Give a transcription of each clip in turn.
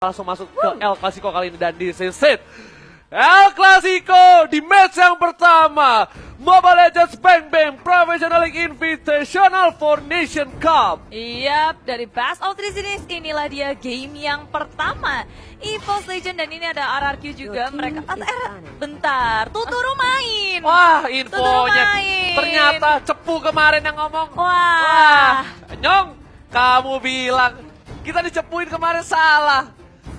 langsung masuk ke El Clasico kali ini dan di season El Clasico di match yang pertama Mobile Legends Bang Bang Professional League Invitational for Nation Cup. Iya, dari Best of Three Series inilah dia game yang pertama EVOS Legend dan ini ada RRQ juga mereka. Bentar, Tuturu main. Wah, Tuturu infonya main. ternyata Cepu kemarin yang ngomong. Wah. Nyong, kamu bilang kita dicepuin kemarin salah.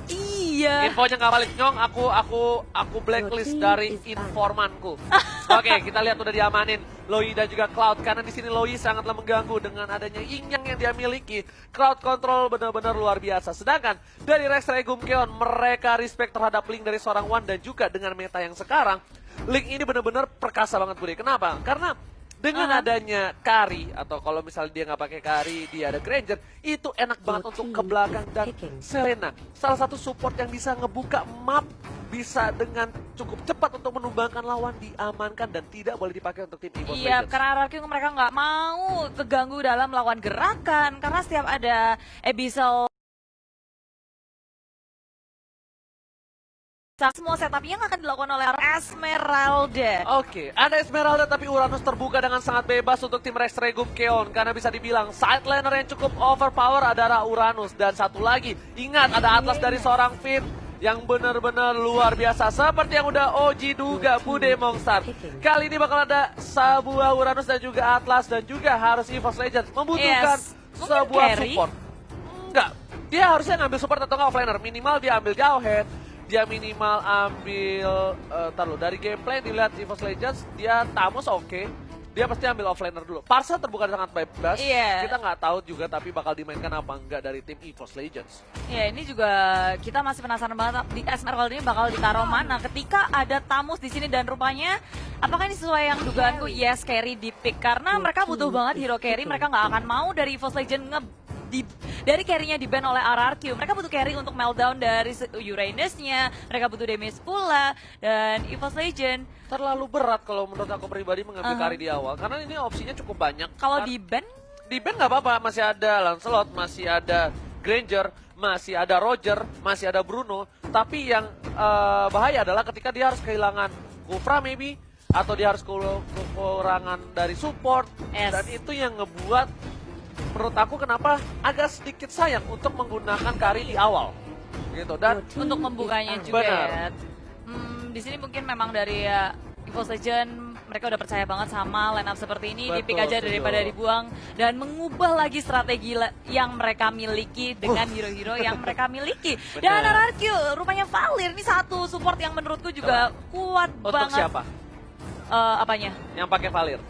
Iya. Infonya nggak balik Nyong, aku blacklist dari informanku. Oke, kita lihat udah diamanin Loi dan juga Cloud karena di sini Loi sangatlah mengganggu dengan adanya Yin yang dia miliki. Crowd control benar-benar luar biasa. Sedangkan dari Rex Regum Keon mereka respect terhadap Link dari seorang Wan dan juga dengan meta yang sekarang Link ini benar-benar perkasa banget Bude. Kenapa? Karena dengan adanya Kari, atau kalau misalnya dia nggak pakai Kari, dia ada Granger, itu enak banget untuk ke belakang. Dan Selena, salah satu support yang bisa ngebuka map, bisa dengan cukup cepat untuk menumbangkan lawan, diamankan dan tidak boleh dipakai untuk tim EVOS Iya, Legends. karena RRQ mereka nggak mau keganggu dalam melawan gerakan, karena setiap ada Abyssal semua setupnya yang akan dilakukan oleh Esmeralda. Oke, ada Esmeralda tapi Uranus terbuka dengan sangat bebas untuk tim Rex Regum Keon. Karena bisa dibilang side laner yang cukup overpower adalah Uranus. Dan satu lagi, ingat ada Atlas dari seorang Finn yang benar-benar luar biasa. Seperti yang udah Oji duga Bude Mongstar. Kali ini bakal ada sebuah Uranus dan juga Atlas dan juga harus EVOS Legends membutuhkan sebuah support. Enggak, dia harusnya ngambil support atau nggak offlaner. Minimal dia ambil Jauhead. Dia minimal ambil, dari gameplay dilihat EVOS Legends, dia Tamus oke. Dia pasti ambil offlaner dulu. Parsa terbuka sangat bebas, kita nggak tahu juga tapi bakal dimainkan apa enggak dari tim EVOS Legends. Ya ini juga kita masih penasaran banget di Esmeralda ini bakal ditaruh mana ketika ada Tamus di sini dan rupanya apakah ini sesuai yang dugaanku? Yes, carry di pick karena mereka butuh banget hero carry, mereka nggak akan mau dari EVOS Legends dari carry-nya di ban oleh RRQ. Mereka butuh carry untuk meltdown dari Uranus-nya, mereka butuh damage pula, dan EVOS Legend terlalu berat kalau menurut aku pribadi mengambil carry di awal, karena ini opsinya cukup banyak. Kalau di ban nggak apa-apa, masih ada Lancelot, masih ada Granger, masih ada Roger, masih ada Bruno, tapi yang bahaya adalah ketika dia harus kehilangan Kufra maybe, atau dia harus kekurangan dari support, dan itu yang ngebuat menurut aku kenapa agak sedikit sayang untuk menggunakan Kari di awal gitu dan untuk membukanya juga ya. Di sini mungkin memang dari EVOS Legend mereka udah percaya banget sama line up seperti ini, di-pick aja daripada dibuang dan mengubah lagi strategi yang mereka miliki dengan hero-hero yang mereka miliki. Dan RRQ rupanya Valir ini satu support yang menurutku juga kuat untuk banget. Siapa? Apanya? Yang pakai Valir?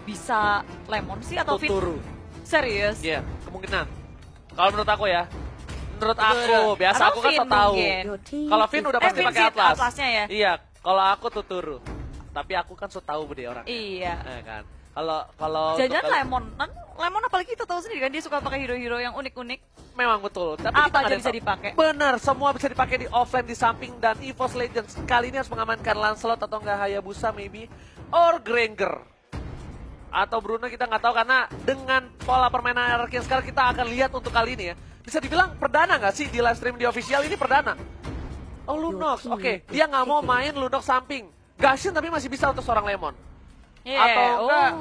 Bisa Lemon sih atau Tuturu. Serius? Iya, kemungkinan. Kalau menurut aku ya, menurut aku, biasa aku kan so tahu. Kalau Finn udah pasti pakai Atlas. Atlasnya ya? Iya, kalau aku Tuturu. Tapi aku kan so tahu deh orang. Iya. Nah, kan. Kalau jangan Lemon apalagi kita tahu sendiri kan dia suka pakai hero-hero yang unik-unik. Memang betul. Tapi apa aja bisa dipakai? Bener, semua bisa dipakai di offline di samping dan EVOS Legends kali ini harus mengamankan Lancelot atau enggak Hayabusa maybe or Granger. Atau Bruno kita nggak tahu karena dengan pola permainan RRQ yang sekarang kita akan lihat untuk kali ini ya. Bisa dibilang perdana nggak sih di live stream di official ini perdana? Oh Lunox, oke. Dia nggak mau main Lunox samping. Gashin tapi masih bisa untuk seorang Lemon. Atau enggak,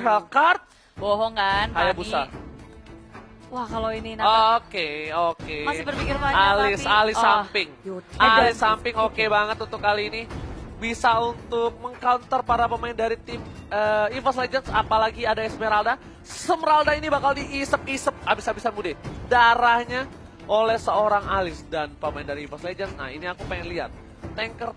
Hellcard. Bohong kan, Hayabusa. Wah kalau ini Oke. masih berpikir banyak Alis samping. Alis samping oke banget untuk kali ini. Bisa untuk mengcounter para pemain dari tim EVOS Legends, apalagi ada Esmeralda. Esmeralda ini bakal diisep-isep abis-abisan Bude darahnya oleh seorang Alis dan pemain dari EVOS Legends. Nah ini aku pengen lihat tanker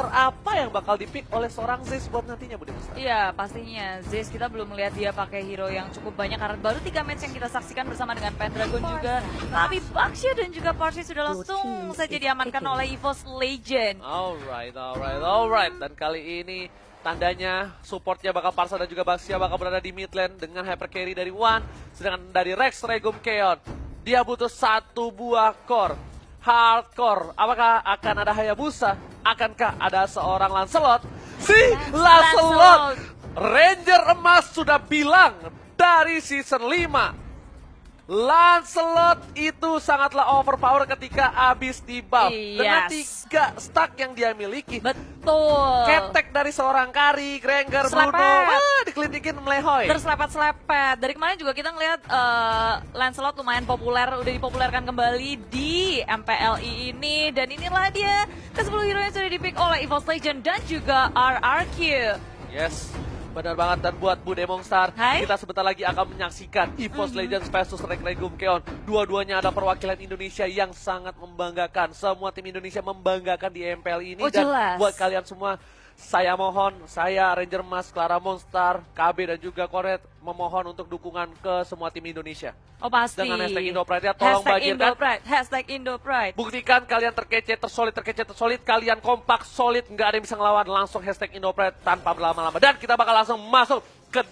apa yang bakal dipick oleh seorang Zeus buat nantinya Bude Musta. Iya pastinya Zeus kita belum melihat dia pakai hero yang cukup banyak karena baru 3 match yang kita saksikan bersama dengan Pendragon juga. Tapi Baxia dan juga Parsi sudah langsung saja diamankan oleh EVOS Legend. Alright. Dan kali ini tandanya supportnya bakal Parsa dan juga Baxia bakal berada di mid lane dengan hyper carry dari Wan. Sedangkan dari Rex Regum Keon dia butuh satu buah core. Hardcore, apakah akan ada Hayabusa? Akankah ada seorang Lancelot? Lancelot! Ranger emas sudah bilang dari season 5. Lancelot itu sangatlah overpower ketika abis di buff. Dengan 3 stack yang dia miliki. Betul. Ketek dari seorang Kari, Granger, Bruno, dikelitikin melehoy. Terselepet-selepet. Dari kemarin juga kita ngeliat Lancelot lumayan populer, udah dipopulerkan kembali di MPLI ini. Dan inilah dia ke-10 hero yang sudah dipick oleh EVOS Legend dan juga RRQ. Yes, benar banget. Dan buat Bu Demonstar, Hai. kita sebentar lagi akan menyaksikan EVOS Legends versus Regum Keon. Dua-duanya ada perwakilan Indonesia yang sangat membanggakan. Semua tim Indonesia membanggakan di MPL ini. Oh, dan jelas. buat kalian semua, saya mohon, saya Ranger Mas, Clara Monstar, KB dan juga Koret memohon untuk dukungan ke semua tim Indonesia. Oh pasti. Dengan hashtag IndoPride ya, tolong bagikan. Hashtag IndoPride. Buktikan kalian terkece, tersolid, kalian kompak, solid, nggak ada yang bisa ngelawan. Langsung hashtag IndoPride tanpa berlama-lama. Dan kita bakal langsung masuk ke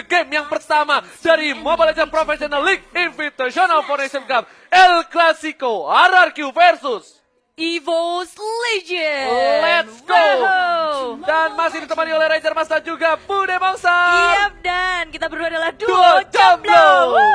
game yang pertama dari Mobile Legends Professional League Invitational for Nation Cup. El Clasico, RRQ versus EVOS Legend. Let's go! Wow. Dan masih ditemani oleh Ranger Mas dan juga Bude Bangsa. Yap, dan kita berdua adalah Duo duo Jomblo. Jomblo.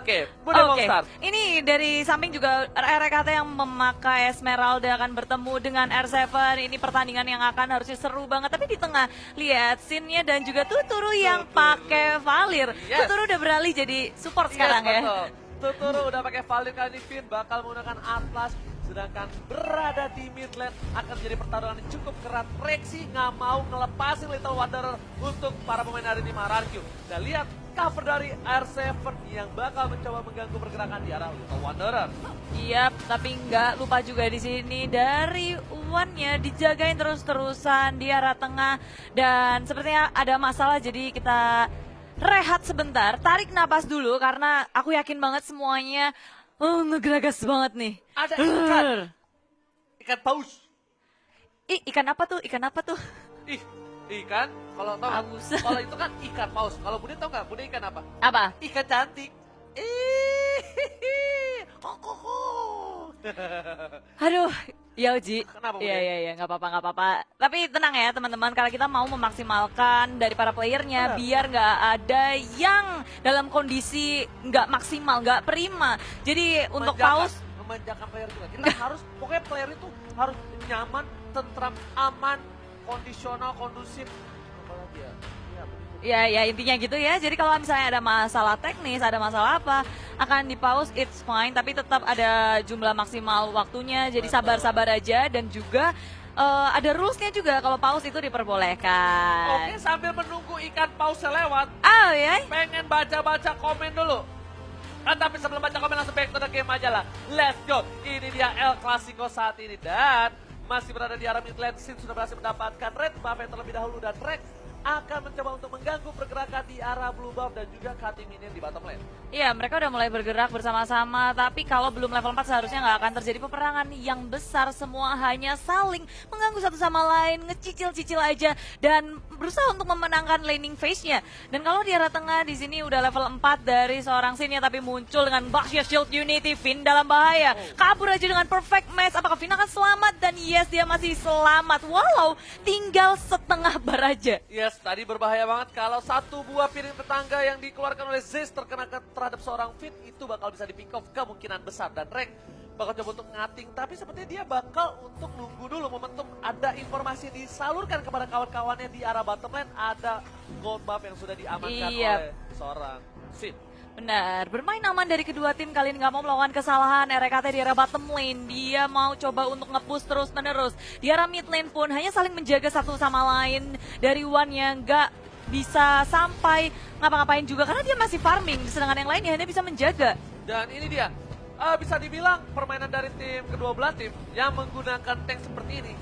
Oke, Bude Bangsa. Ini dari samping juga RRKT yang memakai Esmeralda akan bertemu dengan R7. Ini pertandingan yang akan harusnya seru banget. Tapi di tengah lihat scene-nya dan juga Tuturu yang pakai Valir. Yes. Tuturu udah beralih jadi support sekarang ya. Betul. Tuturu udah pakai Valir kali ini, Finn bakal menggunakan Atlas. Sedangkan berada di mid lane akan menjadi pertarungan yang cukup keras. Rexy nggak mau ngelepasin Little Wanderer untuk para pemain dari tim RRQ. Dan lihat cover dari R7 yang bakal mencoba mengganggu pergerakan di arah Little Wanderer. Iya, tapi nggak lupa juga di sini dari Uwannya dijagain terus-terusan di arah tengah. Dan sepertinya ada masalah, jadi kita rehat sebentar, tarik napas dulu karena aku yakin banget semuanya ngegeragas banget nih. Ada ikan. Ikan paus. Ih, ikan apa tuh? Ikan apa tuh? Ih, ikan. Kalau tau nggak? Aus. Kalau itu kan ikan paus. Kalau Bude tau nggak? Bude ikan apa? Apa? Ikan cantik. Aduh, ya Uji. Kenapa, Bude? Iya, nggak apa-apa. Tapi tenang ya teman-teman, kalau kita mau memaksimalkan dari para playernya, biar nggak ada yang dalam kondisi nggak maksimal, nggak prima. Jadi untuk paus, memanjakan player juga. Kita harus, pokoknya player itu harus nyaman, tentram, aman, kondisional, kondusif. Apalagi ya? ya intinya gitu ya. Jadi kalau misalnya ada masalah teknis, ada masalah apa, akan di pause, it's fine. Tapi tetap ada jumlah maksimal waktunya. Jadi sabar-sabar aja dan juga ada rulesnya juga kalau pause itu diperbolehkan. Oke, sambil menunggu ikan paus lewat, Oh ya. pengen baca-baca komen dulu. Tapi sebelum baca komen langsung back to the game aja lah. Let's go. Ini dia El Clasico saat ini. Dan masih berada di arah mid lane. Sin sudah berhasil mendapatkan red buff yang terlebih dahulu. Dan Rex akan mencoba untuk mengganggu pergerakan di arah blue buff dan juga cutting minion di bottom lane. Iya, mereka udah mulai bergerak bersama-sama, tapi kalau belum level 4 seharusnya nggak akan terjadi peperangan yang besar. Semua hanya saling mengganggu satu sama lain, ngecicil-cicil aja, dan berusaha untuk memenangkan laning phase-nya. Dan kalau di arah tengah di sini udah level 4 dari seorang Sin-nya, tapi muncul dengan Baxia Shield Unity, Finn dalam bahaya. Kabur aja dengan perfect match, apakah Finn akan selamat? Dan yes, dia masih selamat, walau tinggal setengah bar aja. Yes, tadi berbahaya banget kalau satu buah piring tetangga yang dikeluarkan oleh Zeus terkena terhadap seorang Finn, itu bakal bisa di pick off kemungkinan besar. Dan Rek bakal coba untuk ngating, tapi sepertinya dia bakal untuk nunggu dulu momentum. Ada informasi disalurkan kepada kawan-kawannya di arah bottom lane, ada gold buff yang sudah diamankan oleh seorang Finn. Benar, bermain aman dari kedua tim kali ini, nggak mau melakukan kesalahan. RKT di arah bottom lane, dia mau coba untuk nge-push terus menerus. Di arah mid lane pun hanya saling menjaga satu sama lain. Dari One yang nggak bisa sampai ngapa-ngapain juga karena dia masih farming, sedangkan yang lainnya hanya bisa menjaga. Dan ini dia, bisa dibilang permainan dari tim kedua belah tim yang menggunakan tank seperti ini.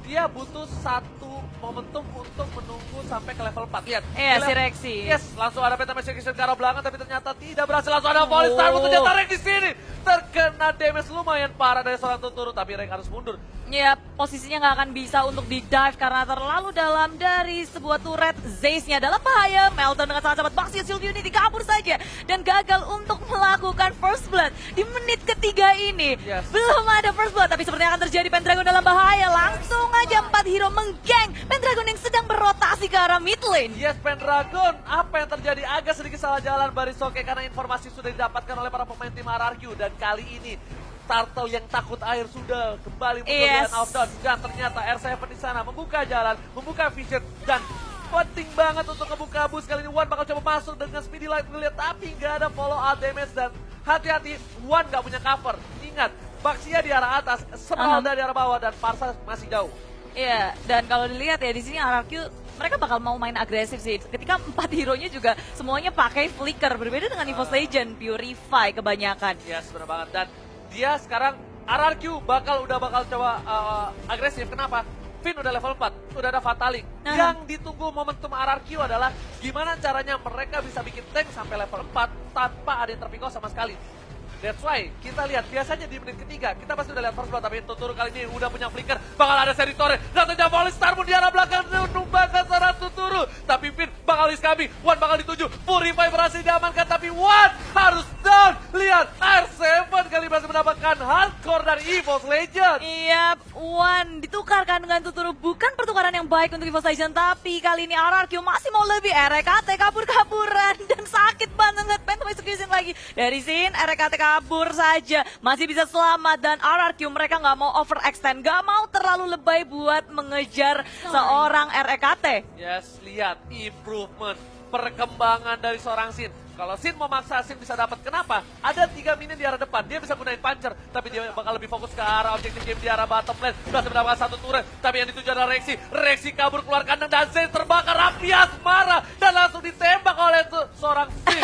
Dia butuh satu momentum untuk menunggu sampai ke level 4. Lihat. Iya, si Rexy. Yes, langsung ada peta execution ke arah belakang, tapi ternyata tidak berhasil. Langsung ada volley star, ternyata Rex di sini terkena damage lumayan parah dari seorang Tuturu, tapi Rex harus mundur. Ya, posisinya nggak akan bisa untuk di-dive karena terlalu dalam dari sebuah turret. Zayce-nya adalah bahaya. Meltdown dengan sangat cepat. Baxia Shield Unity kabur saja. Dan gagal untuk melakukan first blood di menit ketiga ini. Yes. Belum ada first blood, tapi sepertinya akan terjadi. Pendragon dalam bahaya. Langsung aja 4 hero menggeng Pendragon yang sedang berotasi ke arah mid lane. Yes, Pendragon, apa yang terjadi? Agak sedikit salah jalan Barisoke karena informasi sudah didapatkan oleh para pemain tim RRQ. Dan kali ini Turtle yang takut air sudah kembali muncul Yes. dengan outdown. Dan ternyata R7 di sana membuka jalan, membuka vision. Dan penting banget untuk ngebuka bus. Kali ini Wan bakal coba masuk dengan speedy light ngeliat, tapi nggak ada follow up damage. Dan hati-hati, Wan nggak punya cover. Ingat, Baxia di arah atas, Smeralda di arah bawah, dan Parsa masih jauh. Iya, dan kalau dilihat ya di sini RRQ mereka bakal mau main agresif sih. Ketika 4 hero-nya juga semuanya pakai flicker, berbeda dengan EVOS Legend, Purify kebanyakan. Yes, benar banget. Dan dia sekarang RRQ udah bakal coba agresif. Kenapa? Finn udah level 4, udah ada Fatalik. Yang ditunggu momentum RRQ adalah gimana caranya mereka bisa bikin tank sampai level 4 tanpa ada yang terpikau sama sekali. That's why kita lihat biasanya di menit ketiga kita pasti udah lihat first blood, tapi Tuturu kali ini udah punya flicker, bakal ada seri torre, datangnya volley Starmoon di arah belakang numbangkan seorang Tuturu, tapi Finn bakal diskabi, Wan bakal dituju, Purify berhasil diamankan, tapi Wan harus down. Lihat R7 kali berhasil mendapatkan hardcore dari EVOS Legend. Iya, Wan ditukarkan dengan Tuturu, bukan pertukaran yang baik untuk EVOS Legend, tapi kali ini RRQ masih mau lebih. RKT kabur-kaburan dan sakit banget. Phantom Execution lagi dari Sin. RKT kabur saja, masih bisa selamat, dan RRQ mereka nggak mau overextend, nggak mau terlalu lebay buat mengejar seorang RKT. Yes, lihat improvement, perkembangan dari seorang Sin. Kalau Sin mau maksa, Sin bisa dapat. Kenapa? Ada 3 minion di arah depan, dia bisa gunain puncher, tapi dia bakal lebih fokus ke arah objektif game di arah bottom lane. Berhasil mendapatkan 1 turret, tapi yang dituju adalah Rexy. Rexy kabur keluar kandang dan Zayce terbakar. Rapias marah dan langsung ditembak oleh seorang Sin.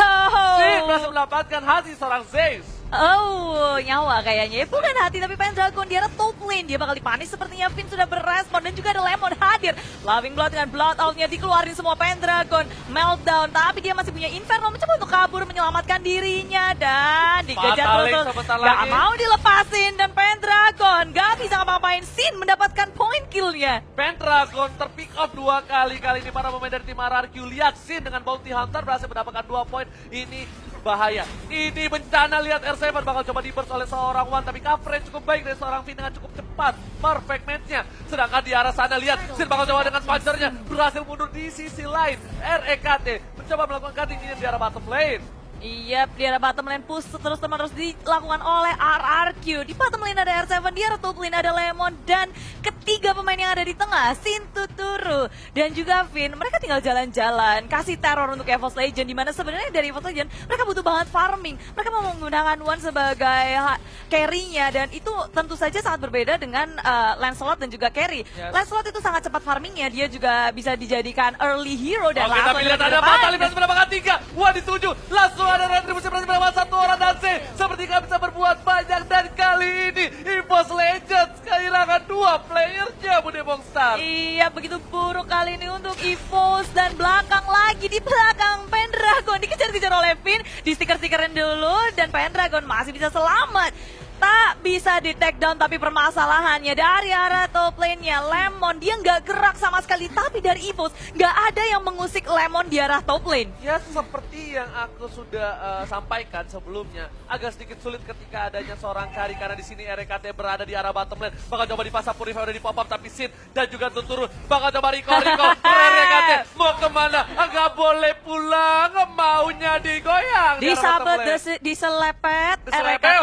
Sin berhasil mendapatkan hati seorang Zayce. Oh, nyawa kayaknya. Bukan hati, tapi Pendragon di arah top lane. Dia bakal dipanis, sepertinya Finn sudah berespon. Dan juga ada Lemon hadir. Loving Blood dengan Blood Out-nya dikeluarin semua Pendragon. Meltdown, tapi dia masih punya Inferno. Mencoba untuk kabur, menyelamatkan dirinya. Dan dikejar terus. Gak mau dilepasin. Dan Pendragon gak bisa ngapa-ngapain. Sin mendapatkan point kill-nya. Pendragon terpick off 2 kali. Kali ini para pemain dari tim RRQ. Lihat Sin dengan Bounty Hunter berhasil mendapatkan 2 poin. Ini bahaya. Ini bencana. Lihat R7 bakal coba di-burst oleh seorang Wan, tapi coverage cukup baik dari seorang Finn dengan cukup cepat. Perfect match-nya. Sedangkan di arah sana lihat Sin bakal coba dengan puncher-nya berhasil mundur di sisi lain. REKT mencoba melakukan cutting ini di arah bottom lane. Iya, di arah bottom lane push terus dilakukan oleh RRQ. Di bottom lane ada R7, di arah top lane ada Lemon, dan ketiga pemain yang ada di tengah, Sin, Tuturu, dan juga Finn. Mereka tinggal jalan-jalan, kasih teror untuk EVOS Legend, dimana sebenarnya dari EVOS Legend mereka butuh banget farming. Mereka mau menggunakan Wan sebagai carry-nya, dan itu tentu saja sangat berbeda dengan Lancelot dan juga carry. Yes. Lancelot itu sangat cepat farmingnya, dia juga bisa dijadikan early hero dan Oke, tapi lihat ada Fatalik berhasil mendapatkan 3. Wan dituju, langsung ada retribusi berhasil mendapatkan 1 orang, dan Zayce seperti gak bisa berbuat banyak. Dan kali ini EVOS Legends kehilangan 2 playernya, Bude Bongstar. Iya, begitu buruk kali ini untuk EVOS, dan belakang lagi di belakang Pendragon dikejar-kejar oleh Finn, di stiker-stikerin dulu, dan Pendragon masih bisa selamat. Tak bisa di take down, tapi permasalahannya dari arah top lane-nya Lemon, dia nggak gerak sama sekali, tapi dari EVOS nggak ada yang mengusik Lemon di arah top lane. Ya, seperti yang aku sudah sampaikan sebelumnya, agak sedikit sulit ketika adanya seorang carry, karena di sini RKT berada di arah bottom lane. Bakal coba dipasang Purify, udah di pop up, tapi Sin dan juga Tuturu bakal coba recall. RKT mau kemana? Enggak boleh pulang, maunya digoyang. Disabet, diselepet, RKT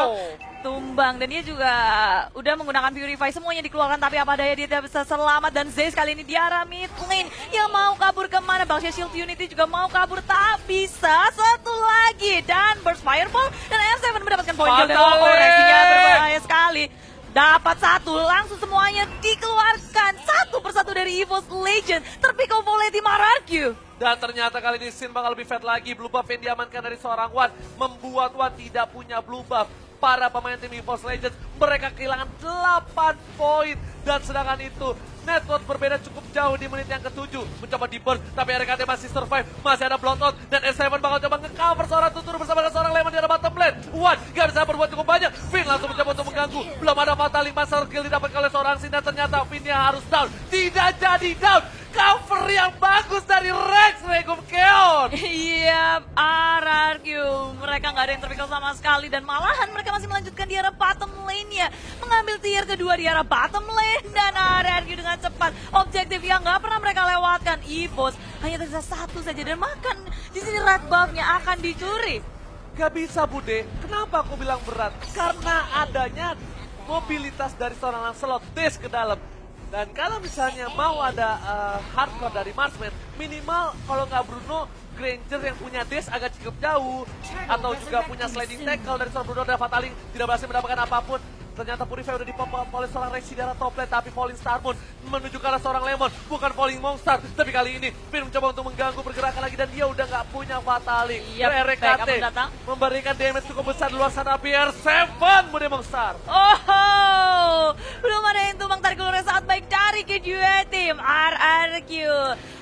tumbang, dan dia juga udah menggunakan Purify, semuanya dikeluarkan, tapi apa daya dia tidak bisa selamat. Dan Zayce kali ini di arah mid lane yang mau kabur kemana. Baxia Shield Unity juga mau kabur, tak bisa. Satu lagi, dan Burst Fireball, dan R7 mendapatkan poin kill. Dan reaksinya berbahaya sekali. Dapat 1, langsung semuanya dikeluarkan satu persatu dari EVOS Legend. Terpick off oleh tim RRQ. Dan ternyata kali ini Sin bakal lebih fat lagi. Blue buff yang diamankan dari seorang Wan membuat Wan tidak punya blue buff. Para pemain tim EVOS Legends mereka kehilangan 8 poin. Dan sedangkan itu network berbeda cukup jauh di menit yang ke-7. Mencoba di-burst, tapi RKT masih survive. Masih ada Bloodhound, dan S7 bakal coba nge-cover seorang Tuturu bersama dengan seorang Lemon di arah bottom lane. Wan gak bisa berbuat cukup banyak. Finn langsung mencoba untuk mengganggu. Belum ada Fatal Fataling Master Kill didapatkan oleh seorang Sin dan ternyata Finnya harus down. Tidak jadi down. Cover yang bagus dari Rex Regum Keon. Iya, RRQ. Mereka nggak ada yang terpikir sama sekali dan malahan mereka masih melanjutkan di arah bottom lane-nya. Mengambil tier kedua di arah bottom lane dan RRQ dengan cepat. Objektif yang nggak pernah mereka lewatkan. EVOS hanya tersisa satu saja dan makan di sini red buff-nya akan dicuri. Gak bisa Bude, kenapa aku bilang berat? Karena adanya mobilitas dari seorang Lancelot Dash ke dalam. Dan kalau misalnya mau ada hardcore dari Marksman, minimal kalau nggak Bruno, Granger yang punya Dash agak cukup jauh. Atau juga punya sliding tackle dari seorang Bruno dan Fataling tidak berhasil mendapatkan apapun. Ternyata Purify udah dipop oleh seorang Rexy di arah top lane, tapi Falling Star Moon menuju ke arah seorang Lemon, bukan Falling Monster. Tapi kali ini Finn mencoba untuk mengganggu pergerakan lagi dan dia udah nggak punya Fataling. Yap, RKT backup datang. memberikan damage cukup besar di luar sana, BR7 Bude Monster. Oh, belum ada yang tumbang tarik ulurnya saat baik dari kedua tim RRQ.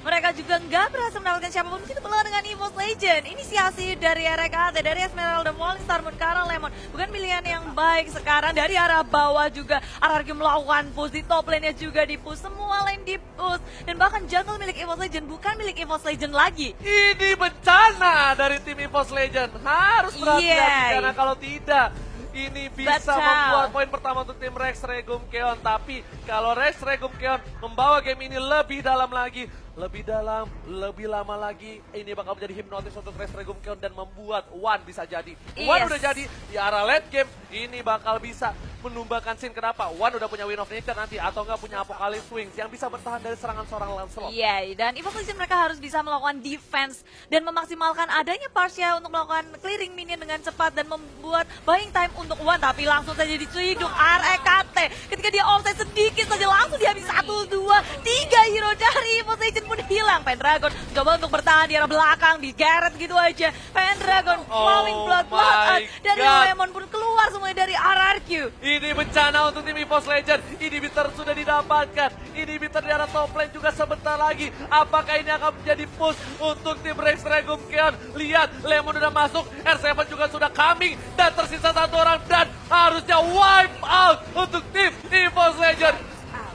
Mereka juga nggak berhasil mendapatkan siapapun begitu pula dengan EVOS Legend. Inisiasi dari RKT, dari Esmeralda, Falling Star Moon, karena Lemon bukan pilihan yang baik sekarang. Dari arah bawah juga RRQ melakukan push, di top lane-nya juga di-push, semua lane di-push. Dan bahkan jungle milik EVOS Legend bukan milik EVOS Legend lagi. Ini bencana dari tim EVOS Legend. Harus berhati-hati Yeay. karena kalau tidak ini bisa Betul. membuat poin pertama untuk tim Rex Regum Keon. Tapi kalau Rex Regum Keon membawa game ini lebih dalam lagi, lebih dalam, lebih lama lagi, ini bakal menjadi hipnotis untuk Rex Regum Keon dan membuat One bisa jadi. One Yes. udah jadi di arah late game, ini bakal bisa menumbangkan Sin. Kenapa? One udah punya Wind of Nature nanti atau nggak punya Apocalypse Wings yang bisa bertahan dari serangan seorang Lancelot. Iya, dan EVOS Legend mereka harus bisa melakukan defense dan memaksimalkan adanya partial untuk melakukan clearing minion dengan cepat dan membuat buying time untuk One, tapi langsung saja diciduk RKT. Ketika dia offside sedikit saja langsung dihabis 1, 2, 3 hero dari EVOS Legend pun hilang. Pendragon coba untuk bertahan di arah belakang, digeret gitu aja. Pendragon falling blood my dari God. Lemon pun keluar semuanya dari RRQ. Ini bencana untuk tim EVOS Legend. Inhibitor sudah didapatkan. Inhibitor di arah top lane juga sebentar lagi. Apakah ini akan menjadi push untuk tim Rex Regum Keon? Lihat, Lemon udah masuk, R7 juga sudah coming. Dan tersisa satu orang dan harusnya wipe out untuk tim EVOS Legend.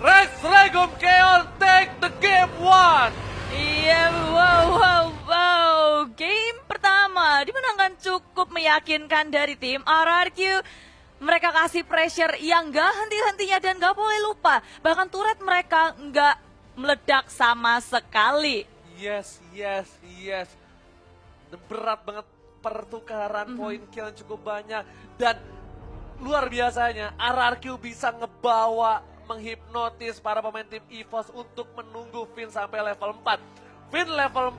Rex Regum Keon take the game one. Iya, wow. Game pertama dimenangkan cukup meyakinkan dari tim RRQ. Mereka kasih pressure yang gak henti-hentinya dan gak boleh lupa. Bahkan turret mereka gak meledak sama sekali. Yes. Berat banget pertukaran poin kill yang cukup banyak. Dan luar biasanya RRQ bisa ngebawa, menghipnotis para pemain tim EVOS untuk menunggu Finn sampai level 4. Finn level 4.